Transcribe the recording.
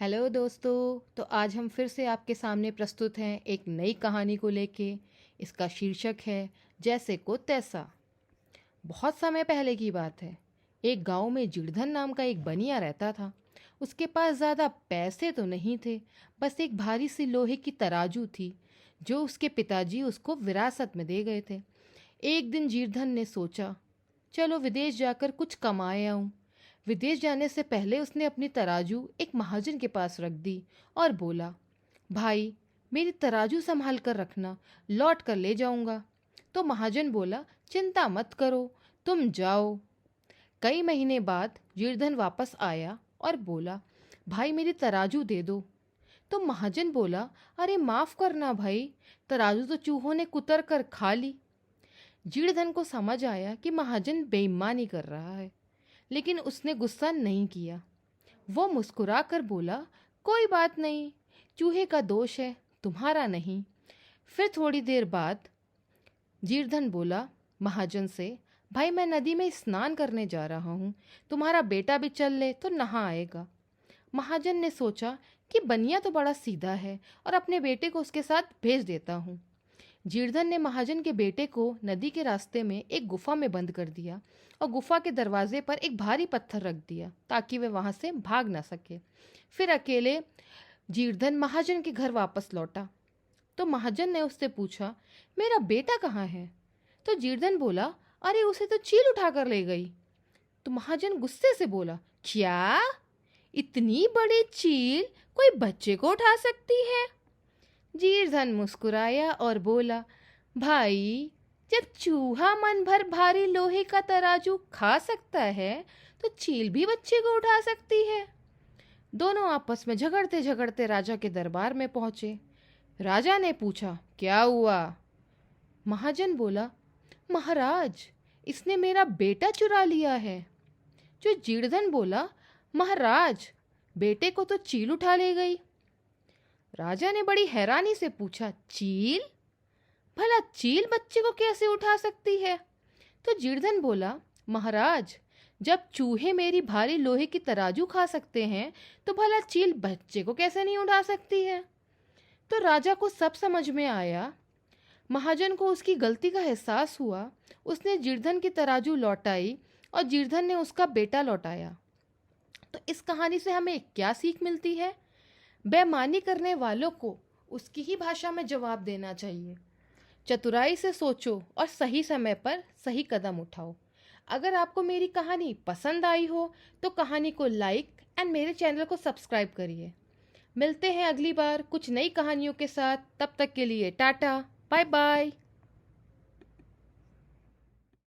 Hello दोस्तों। तो आज हम फिर से आपके सामने प्रस्तुत हैं एक नई कहानी को लेके। इसका शीर्षक है जैसे को तैसा। बहुत समय पहले की बात है। एक गांव में जिड़धन नाम का एक बनिया रहता था। उसके पास ज़्यादा पैसे तो नहीं थे, बस एक भारी सी लोहे की तराजू थी जो उसके पिताजी उसको विरासत में दे गए थे। एक दिन जिड़धन ने सोचा, चलो विदेश जाकर कुछ कमाए आऊं। विदेश जाने से पहले उसने अपनी तराजू एक महाजन के पास रख दी और बोला, भाई मेरी तराजू संभाल कर रखना, लौट कर ले जाऊंगा। तो महाजन बोला, चिंता मत करो, तुम जाओ। कई महीने बाद जिरधन वापस आया और बोला, भाई मेरी तराजू दे दो। तो महाजन बोला, अरे माफ करना भाई, तराजू तो चूहों ने कुतर कर खा ली। जिड़धन को समझ आया कि महाजन बेईमानी कर रहा है, लेकिन उसने गुस्सा नहीं किया। वो मुस्कुरा कर बोला, कोई बात नहीं, चूहे का दोष है, तुम्हारा नहीं। फिर थोड़ी देर बाद जिड़धन बोला महाजन से, भाई मैं नदी में स्नान करने जा रहा हूँ, तुम्हारा बेटा भी चल ले तो नहा आएगा। महाजन ने सोचा कि बनिया तो बड़ा सीधा है और अपने बेटे को उसके साथ भेज देता हूँ। जिड़धन ने महाजन के बेटे को नदी के रास्ते में एक गुफा में बंद कर दिया और गुफा के दरवाजे पर एक भारी पत्थर रख दिया ताकि वह वहां से भाग ना सके। फिर अकेले जिड़धन महाजन के घर वापस लौटा। तो महाजन ने उससे पूछा, मेरा बेटा कहाँ है? तो जिड़धन बोला, अरे उसे तो चील उठा कर ले गई। तो महाजन गुस्से से बोला, क्या? इतनी बड़ी चील कोई बच्चे को उठा सकती है? जिड़धन मुस्कुराया और बोला, भाई जब चूहा मन भर भारी लोहे का तराजू खा सकता है तो चील भी बच्चे को उठा सकती है। दोनों आपस में झगड़ते झगड़ते राजा के दरबार में पहुंचे। राजा ने पूछा, क्या हुआ? महाजन बोला, महाराज इसने मेरा बेटा चुरा लिया है। जो जिड़धन बोला, महाराज बेटे को तो चील उठा ले गई। राजा ने बड़ी हैरानी से पूछा, चील? भला चील बच्चे को कैसे उठा सकती है? तो जिड़धन बोला, महाराज जब चूहे मेरी भारी लोहे की तराजू खा सकते हैं तो भला चील बच्चे को कैसे नहीं उठा सकती है? तो राजा को सब समझ में आया। महाजन को उसकी गलती का एहसास हुआ। उसने जिड़धन की तराजू लौटाई और जिड़धन ने उसका बेटा लौटाया। तो इस कहानी से हमें क्या सीख मिलती है? बेईमानी करने वालों को उसकी ही भाषा में जवाब देना चाहिए। चतुराई से सोचो और सही समय पर सही कदम उठाओ। अगर आपको मेरी कहानी पसंद आई हो तो कहानी को लाइक एंड मेरे चैनल को सब्सक्राइब करिए। मिलते हैं अगली बार कुछ नई कहानियों के साथ। तब तक के लिए टाटा, बाय बाय।